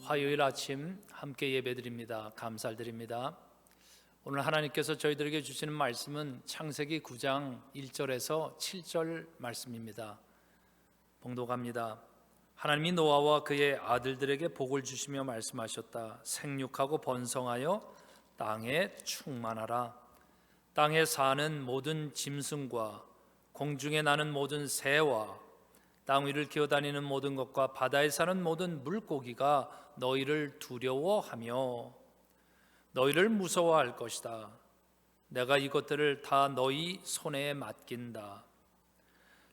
화요일 아침 함께 예배드립니다. 감사드립니다. 오늘 하나님께서 저희들에게 주시는 말씀은 창세기 9장 1절에서 7절 말씀입니다. 봉독합니다. 하나님이 노아와 그의 아들들에게 복을 주시며 말씀하셨다. 생육하고 번성하여 땅에 충만하라. 땅에 사는 모든 짐승과 공중에 나는 모든 새와 땅 위를 기어다니는 모든 것과 바다에 사는 모든 물고기가 너희를 두려워하며 너희를 무서워할 것이다. 내가 이것들을 다 너희 손에 맡긴다.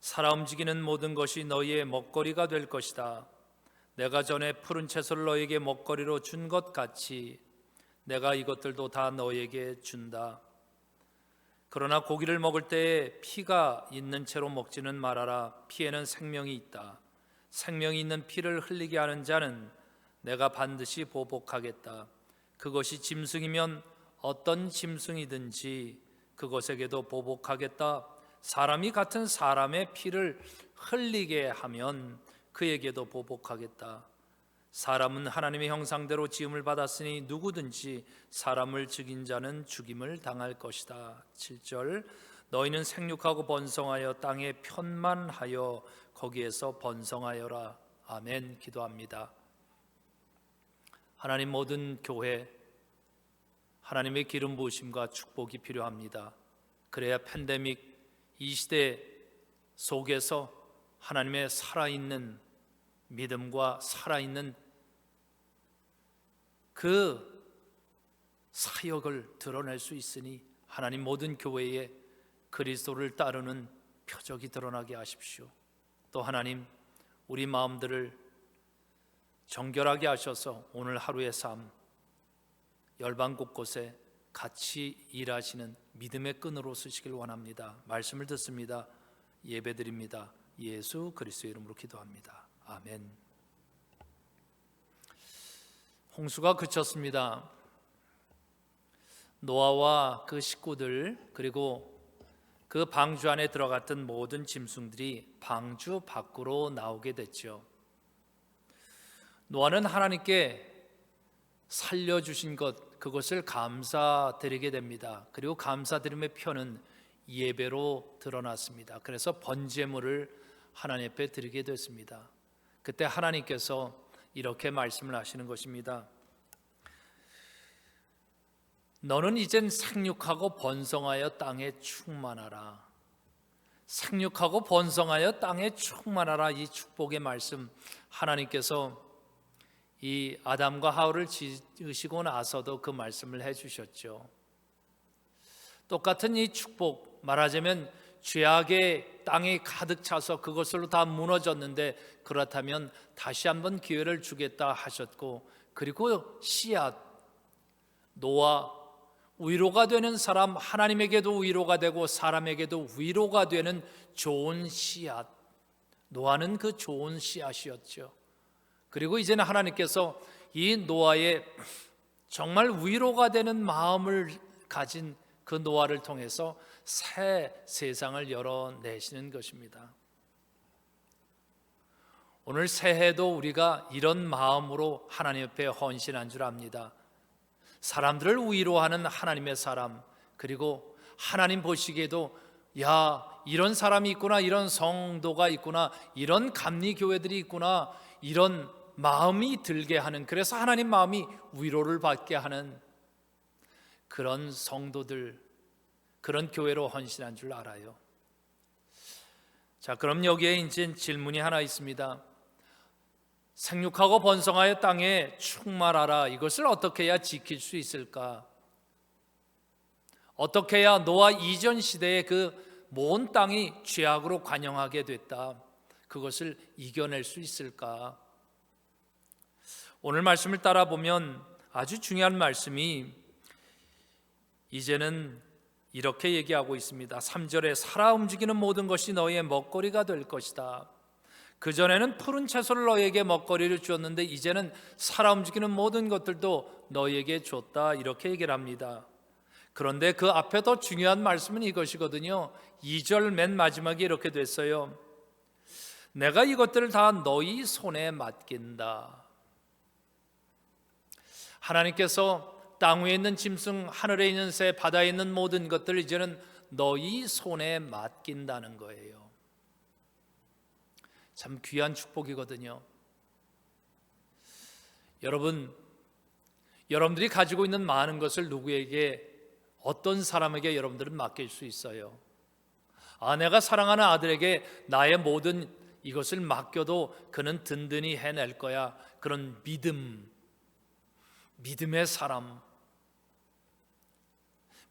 살아 움직이는 모든 것이 너희의 먹거리가 될 것이다. 내가 전에 푸른 채소를 너희에게 먹거리로 준 것 같이 내가 이것들도 다 너희에게 준다. 그러나 고기를 먹을 때에 피가 있는 채로 먹지는 말아라. 피에는 생명이 있다. 생명이 있는 피를 흘리게 하는 자는 내가 반드시 보복하겠다. 그것이 짐승이면 어떤 짐승이든지 그것에게도 보복하겠다. 사람이 같은 사람의 피를 흘리게 하면 그에게도 보복하겠다. 사람은 하나님의 형상대로 지음을 받았으니 누구든지 사람을 죽인 자는 죽임을 당할 것이다. 7절 너희는 생육하고 번성하여 땅에 편만하여 거기에서 번성하여라. 아멘. 기도합니다. 하나님, 모든 교회 하나님의 기름 부으심과 축복이 필요합니다. 그래야 팬데믹 이 시대 속에서 하나님의 살아있는 믿음과 살아있는 그 사역을 드러낼 수 있으니 하나님, 모든 교회에 그리스도를 따르는 표적이 드러나게 하십시오. 또 하나님, 우리 마음들을 정결하게 하셔서 오늘 하루의 삶 열방 곳곳에 같이 일하시는 믿음의 끈으로 쓰시길 원합니다. 말씀을 듣습니다. 예배드립니다. 예수 그리스도의 이름으로 기도합니다. 아멘. 홍수가 그쳤습니다. 노아와 그 식구들 그리고 그 방주 안에 들어갔던 모든 짐승들이 방주 밖으로 나오게 됐죠. 노아는 하나님께 살려주신 것, 그것을 감사드리게 됩니다. 그리고 감사드림의 표는 예배로 드러났습니다. 그래서 번제물을 하나님 앞에 드리게 됐습니다. 그때 하나님께서 이렇게 말씀을 하시는 것입니다. 너는 이젠 생육하고 번성하여 땅에 충만하라. 생육하고 번성하여 땅에 충만하라. 이 축복의 말씀, 하나님께서 이 아담과 하와를 지으시고 나서도 그 말씀을 해주셨죠. 똑같은 이 축복, 말하자면 죄악의 땅이 가득 차서 그것으로 다 무너졌는데 그렇다면 다시 한번 기회를 주겠다 하셨고, 그리고 씨앗, 노아, 위로가 되는 사람, 하나님에게도 위로가 되고 사람에게도 위로가 되는 좋은 씨앗, 노아는 그 좋은 씨앗이었죠. 그리고 이제는 하나님께서 이 노아의 정말 위로가 되는 마음을 가진 그 노아를 통해서 새 세상을 열어내시는 것입니다. 오늘 새해도 우리가 이런 마음으로 하나님 옆에 헌신한 줄 압니다. 사람들을 위로하는 하나님의 사람, 그리고 하나님 보시기에도 야, 이런 사람이 있구나, 이런 성도가 있구나, 이런 감리교회들이 있구나, 이런 마음이 들게 하는, 그래서 하나님 마음이 위로를 받게 하는 그런 성도들, 그런 교회로 헌신한 줄 알아요. 자, 그럼 여기에 이제 질문이 하나 있습니다. 생육하고 번성하여 땅에 충만하라, 이것을 어떻게 해야 지킬 수 있을까? 어떻게 해야 노아 이전 시대에 그 모든 땅이 죄악으로 관영하게 됐다, 그것을 이겨낼 수 있을까? 오늘 말씀을 따라 보면 아주 중요한 말씀이 이제는 이렇게 얘기하고 있습니다. 3절에 살아 움직이는 모든 것이 너희의 먹거리가 될 것이다. 그전에는 푸른 채소를 너희에게 먹거리를 주었는데 이제는 살아 움직이는 모든 것들도 너희에게 줬다, 이렇게 얘기를 합니다. 그런데 그 앞에 더 중요한 말씀은 이것이거든요. 2절 맨 마지막에 이렇게 됐어요. 내가 이것들을 다 너희 손에 맡긴다. 하나님께서 땅 위에 있는 짐승, 하늘에 있는 새, 바다에 있는 모든 것들을 이제는 너희 손에 맡긴다는 거예요. 참 귀한 축복이거든요. 여러분들이 가지고 있는 많은 것을 누구에게, 어떤 사람에게 여러분들은 맡길 수 있어요. 내가 사랑하는 아들에게 나의 모든 이것을 맡겨도 그는 든든히 해낼 거야. 그런 믿음의 사람.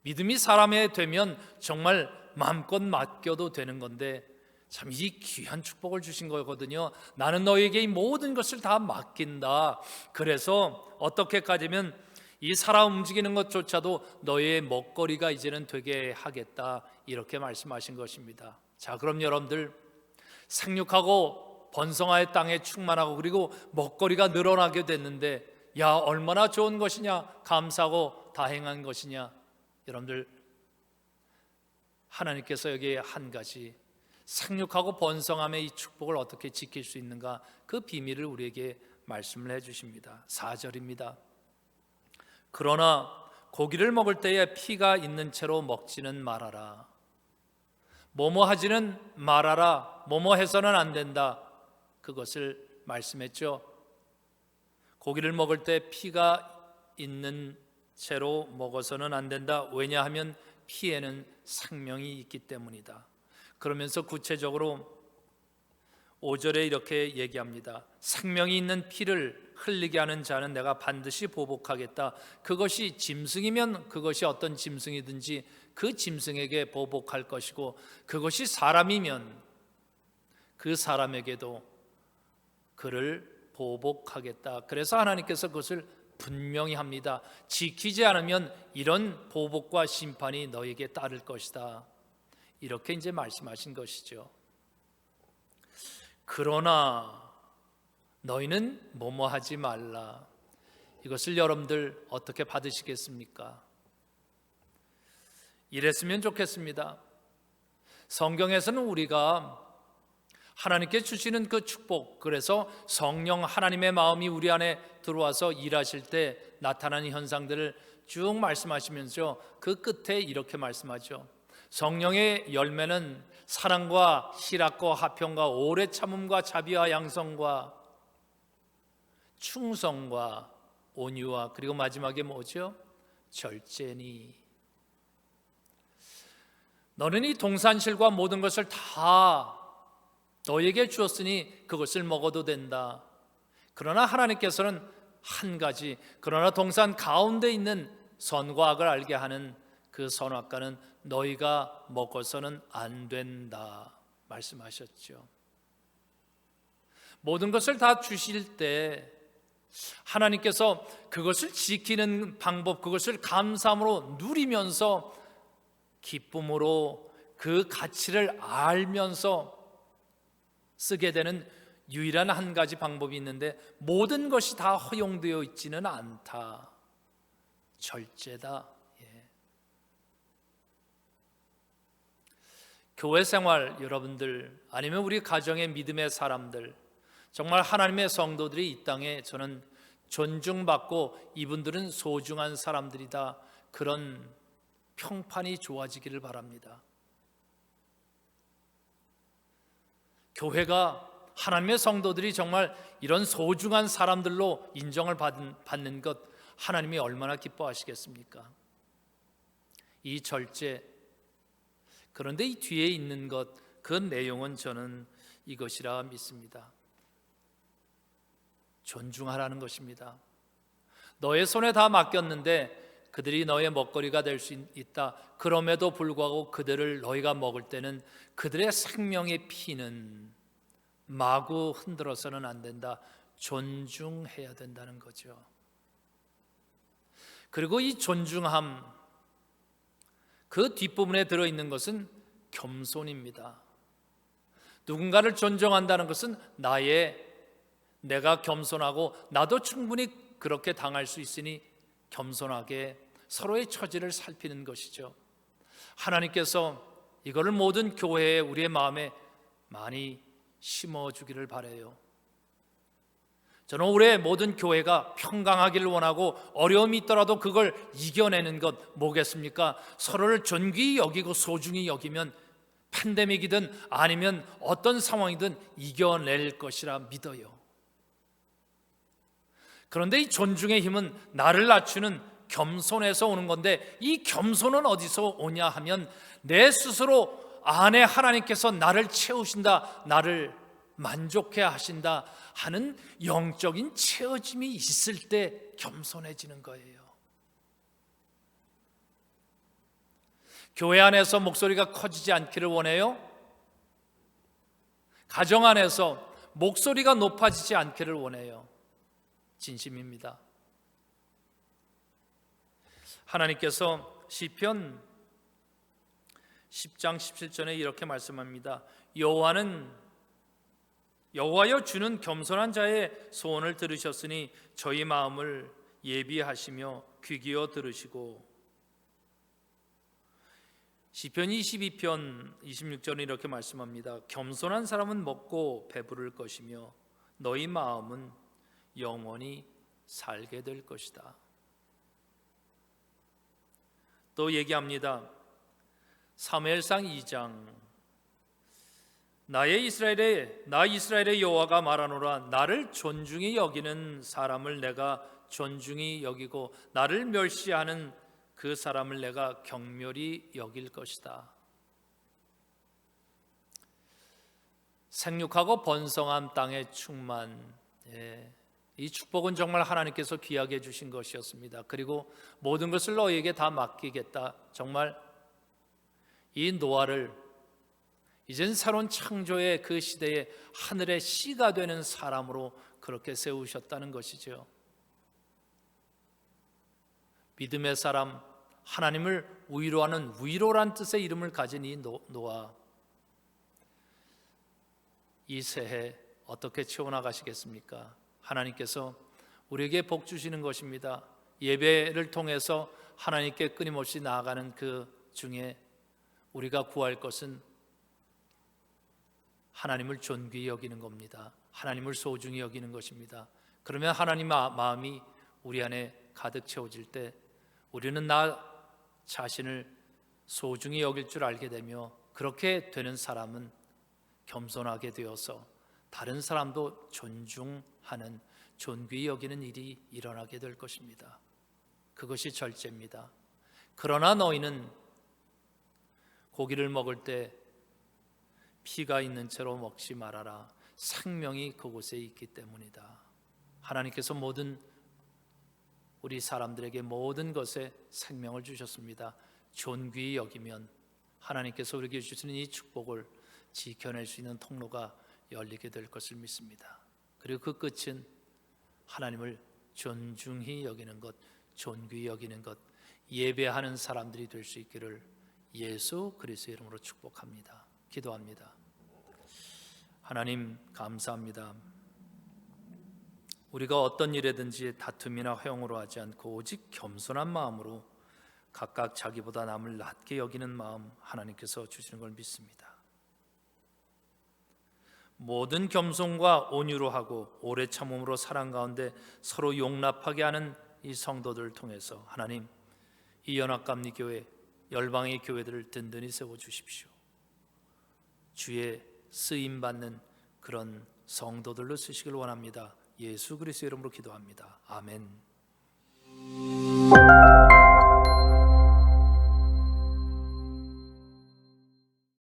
믿음이 사람에 되면 정말 마음껏 맡겨도 되는 건데, 참 이 귀한 축복을 주신 거거든요. 나는 너에게 이 모든 것을 다 맡긴다. 그래서 어떻게까지 하면 이 살아 움직이는 것조차도 너의 먹거리가 이제는 되게 하겠다, 이렇게 말씀하신 것입니다. 자, 그럼 여러분들, 생육하고 번성하여 땅에 충만하고 그리고 먹거리가 늘어나게 됐는데, 야, 얼마나 좋은 것이냐, 감사하고 다행한 것이냐. 여러분들, 하나님께서 여기에 한 가지, 생육하고 번성함의 이 축복을 어떻게 지킬 수 있는가, 그 비밀을 우리에게 말씀을 해주십니다. 4절입니다. 그러나 고기를 먹을 때에 피가 있는 채로 먹지는 말아라. 뭐뭐 하지는 말아라. 뭐뭐 해서는 안 된다. 그것을 말씀했죠. 고기를 먹을 때 피가 있는 채로 먹어서는 안 된다. 왜냐하면 피에는 생명이 있기 때문이다. 그러면서 구체적으로 5절에 이렇게 얘기합니다. 생명이 있는 피를 흘리게 하는 자는 내가 반드시 보복하겠다. 그것이 짐승이면 그것이 어떤 짐승이든지 그 짐승에게 보복할 것이고, 그것이 사람이면 그 사람에게도 그를 보복하겠다. 그래서 하나님께서 그것을 분명히 합니다. 지키지 않으면 이런 보복과 심판이 너에게 따를 것이다. 이렇게 이제 말씀하신 것이죠. 그러나 너희는 뭐뭐 하지 말라. 이것을 여러분들 어떻게 받으시겠습니까? 이랬으면 좋겠습니다. 성경에서는 우리가 하나님께 주시는 그 축복, 그래서 성령 하나님의 마음이 우리 안에 들어와서 일하실 때 나타나는 현상들을 쭉 말씀하시면서 그 끝에 이렇게 말씀하죠. 성령의 열매는 사랑과 희락과 화평과 오래 참음과 자비와 양성과 충성과 온유와, 그리고 마지막에 뭐죠? 절제니. 너는 이 동산실과 모든 것을 다 너에게 주었으니 그것을 먹어도 된다. 그러나 하나님께서는 한 가지, 그러나 동산 가운데 있는 선과 악을 알게 하는 그 선악과는 너희가 먹어서는 안 된다 말씀하셨죠. 모든 것을 다 주실 때 하나님께서 그것을 지키는 방법, 그것을 감사함으로 누리면서 기쁨으로 그 가치를 알면서 쓰게 되는 유일한 한 가지 방법이 있는데, 모든 것이 다 허용되어 있지는 않다. 절제다. 교회 생활 여러분들, 아니면 우리 가정의 믿음의 사람들, 정말 하나님의 성도들이 이 땅에 저는 존중받고 이분들은 소중한 사람들이다, 그런 평판이 좋아지기를 바랍니다. 교회가, 하나님의 성도들이 정말 이런 소중한 사람들로 인정을 받는 것, 하나님이 얼마나 기뻐하시겠습니까? 이 절제, 그런데 이 뒤에 있는 것, 그 내용은 저는 이것이라 믿습니다. 존중하라는 것입니다. 너의 손에 다 맡겼는데 그들이 너의 먹거리가 될 수 있다. 그럼에도 불구하고 그들을 너희가 먹을 때는 그들의 생명의 피는 마구 흔들어서는 안 된다. 존중해야 된다는 거죠. 그리고 이 존중함, 그 뒷부분에 들어있는 것은 겸손입니다. 누군가를 존중한다는 것은 내가 겸손하고 나도 충분히 그렇게 당할 수 있으니 겸손하게 서로의 처지를 살피는 것이죠. 하나님께서 이거를 모든 교회에, 우리의 마음에 많이 심어주기를 바라요. 저는 올해 모든 교회가 평강하기를 원하고 어려움이 있더라도 그걸 이겨내는 것 뭐겠습니까? 서로를 존귀히 여기고 소중히 여기면 팬데믹이든 아니면 어떤 상황이든 이겨낼 것이라 믿어요. 그런데 이 존중의 힘은 나를 낮추는 겸손에서 오는 건데, 이 겸손은 어디서 오냐 하면 내 스스로 안에 하나님께서 나를 채우신다, 나를 만족해 하신다 하는 영적인 채워짐이 있을 때 겸손해지는 거예요. 교회 안에서 목소리가 커지지 않기를 원해요. 가정 안에서 목소리가 높아지지 않기를 원해요. 진심입니다. 하나님께서 시편 10장 17절에 이렇게 말씀합니다. 여호와여 주는 겸손한 자의 소원을 들으셨으니 저희 마음을 예비하시며 귀 기어 들으시고. 시편 22편 26절은 이렇게 말씀합니다. 겸손한 사람은 먹고 배부를 것이며 너희 마음은 영원히 살게 될 것이다. 또 얘기합니다. 사무엘상 2장 나 이스라엘의 여호와가 말하노라. 나를 존중히 여기는 사람을 내가 존중히 여기고 나를 멸시하는 그 사람을 내가 경멸히 여길 것이다. 생육하고 번성한 땅의 충만, 이 축복은 정말 하나님께서 귀하게 주신 것이었습니다. 그리고 모든 것을 너희에게 다 맡기겠다. 정말 이 노아를 이젠 새로운 창조의 그 시대에 하늘의 씨가 되는 사람으로 그렇게 세우셨다는 것이죠. 믿음의 사람, 하나님을 위로하는 위로란 뜻의 이름을 가진 이 노아, 이 새해 어떻게 채워나가시겠습니까? 하나님께서 우리에게 복 주시는 것입니다. 예배를 통해서 하나님께 끊임없이 나아가는 그 중에 우리가 구할 것은 하나님을 존귀히 여기는 겁니다. 하나님을 소중히 여기는 것입니다. 그러면 하나님의 마음이 우리 안에 가득 채워질 때 우리는 나 자신을 소중히 여길 줄 알게 되며, 그렇게 되는 사람은 겸손하게 되어서 다른 사람도 존중하는, 존귀히 여기는 일이 일어나게 될 것입니다. 그것이 절제입니다. 그러나 너희는 고기를 먹을 때 피가 있는 채로 먹지 말아라. 생명이 그곳에 있기 때문이다. 하나님께서 모든 우리 사람들에게 모든 것에 생명을 주셨습니다. 존귀히 여기면 하나님께서 우리에게 주시는 이 축복을 지켜낼 수 있는 통로가 열리게 될 것을 믿습니다. 그리고 그 끝은 하나님을 존중히 여기는 것, 존귀히 여기는 것, 예배하는 사람들이 될 수 있기를 예수 그리스도의 이름으로 축복합니다. 기도합니다. 하나님 감사합니다. 우리가 어떤 일에든지 다툼이나 허용으로 하지 않고 오직 겸손한 마음으로 각각 자기보다 남을 낮게 여기는 마음 하나님께서 주시는 걸 믿습니다. 모든 겸손과 온유로 하고 오래 참음으로 사랑 가운데 서로 용납하게 하는 이 성도들을 통해서 하나님, 이 연합감리교회 열방의 교회들을 든든히 세워주십시오. 주의 쓰임받는 그런 성도들로 쓰시길 원합니다. 예수 그리스도의 이름으로 기도합니다. 아멘.